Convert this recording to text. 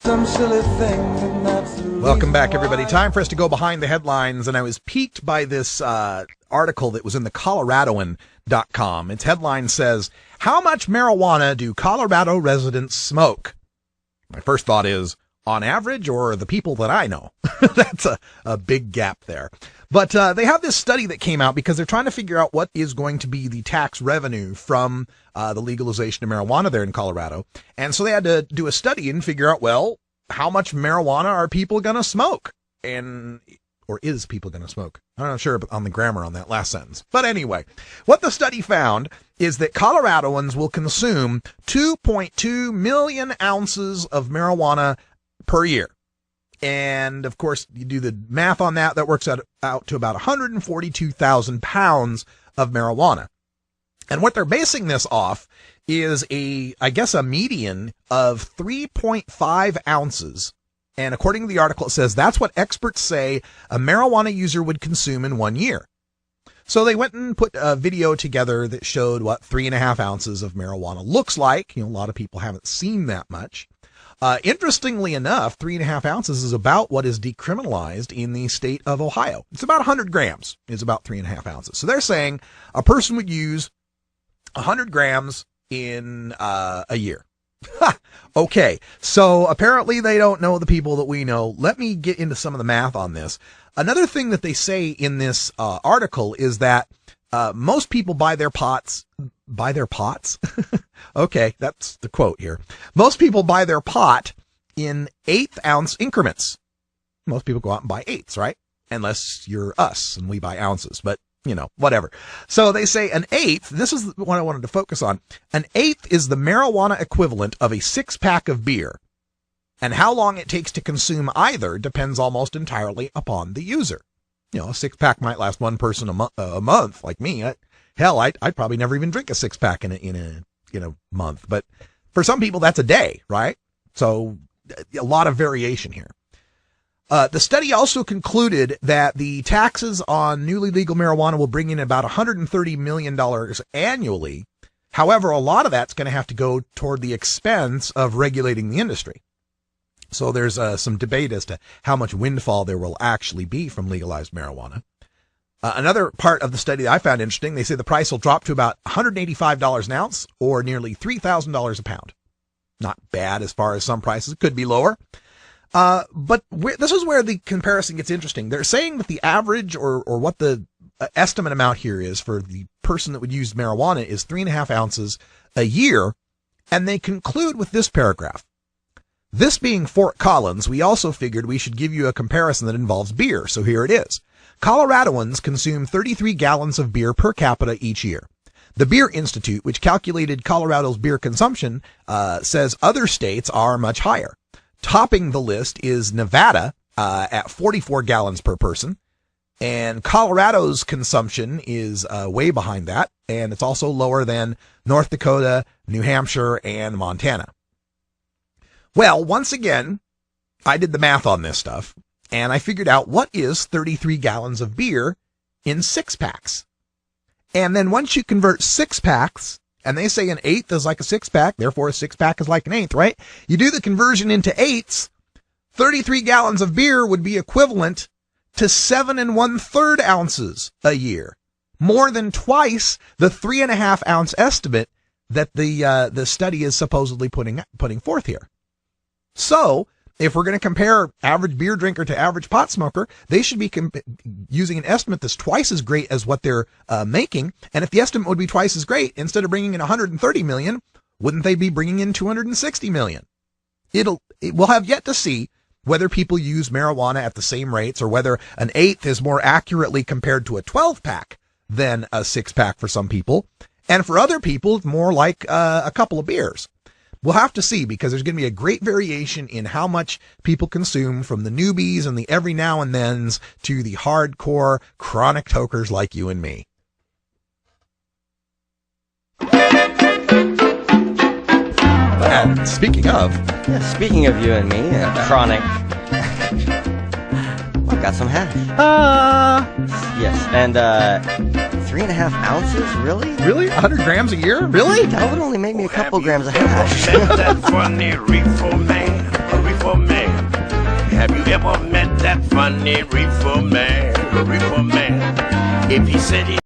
Some silly thing, and that's the Welcome back, everybody. Time for us to go behind the headlines, and I was piqued by this article that was in the Coloradan.com. Its headline says, "How much marijuana do Colorado residents smoke?" My first thought is, on average, or the people that I know? That's a big gap there. But they have this study that came out because they're trying to figure out what is going to be the tax revenue from the legalization of marijuana there in Colorado. And so they had to do a study and figure out, well, how much marijuana are people going to smoke? Or is people going to smoke? I'm not sure on the grammar on that last sentence. But anyway, what the study found is that Coloradoans will consume 2.2 million ounces of marijuana per year. And of course, you do the math on that, that works out to about 142,000 pounds of marijuana. And what they're basing this off is I guess a median of 3.5 ounces. And according to the article, it says that's what experts say a marijuana user would consume in 1 year. So they went and put a video together that showed what 3.5 ounces of marijuana looks like. A lot of people haven't seen that much. Interestingly enough, 3.5 ounces is about what is decriminalized in the state of Ohio. It's about 100 grams is about 3.5 ounces. So they're saying a person would use 100 grams in a year. Okay, so apparently they don't know the people that we know. Let me get into some of the math on this. Another thing that they say in this article is that most people buy their pots. Buy their pots? Okay, that's the quote here. Most people buy their pot in 1/8 ounce increments. Most people go out and buy eighths, right? Unless you're us and we buy ounces, but whatever. So they say an eighth, this is what I wanted to focus on. An eighth is the marijuana equivalent of a 6-pack of beer. And how long it takes to consume either depends almost entirely upon the user. A 6-pack might last one person a month, like me. I'd probably never even drink a 6-pack in a month. But for some people, that's a day, right? So a lot of variation here. The study also concluded that the taxes on newly legal marijuana will bring in about $130 million annually. However, a lot of that's going to have to go toward the expense of regulating the industry. So there's some debate as to how much windfall there will actually be from legalized marijuana. Another part of the study that I found interesting, they say the price will drop to about $185 an ounce or nearly $3,000 a pound. Not bad as far as some prices. It could be lower. But this is where the comparison gets interesting. They're saying that the average or what the estimate amount here is for the person that would use marijuana is 3.5 ounces a year. And they conclude with this paragraph. This being Fort Collins, we also figured we should give you a comparison that involves beer. So here it is. Coloradoans consume 33 gallons of beer per capita each year. The Beer Institute, which calculated Colorado's beer consumption, says other states are much higher. Topping the list is Nevada at 44 gallons per person. And Colorado's consumption is way behind that. And it's also lower than North Dakota, New Hampshire, and Montana. Well, once again, I did the math on this stuff. And I figured out what is 33 gallons of beer in 6-packs. And then once you convert 6-packs, and they say an eighth is like a 6-pack, therefore a 6-pack is like an eighth, right? You do the conversion into eighths, 33 gallons of beer would be equivalent to 7 1/3 ounces a year. More than twice the 3.5 ounce estimate that the study is supposedly putting forth here. So, if we're going to compare average beer drinker to average pot smoker, they should be using an estimate that's twice as great as what they're making. And if the estimate would be twice as great, instead of bringing in 130 million, wouldn't they be bringing in 260 million? We'll have yet to see whether people use marijuana at the same rates or whether an eighth is more accurately compared to a 12-pack than a 6-pack for some people. And for other people, more like a couple of beers. We'll have to see, because there's going to be a great variation in how much people consume, from the newbies and the every now and thens to the hardcore chronic tokers like you and me. And speaking of you and me, chronic. I got some hash. Yes, and 3.5 ounces? Really? Really? 100 grams a year? Really? That would only make me a couple grams of hash. That funny reefer man, funny reefer man, reefer man. If he said he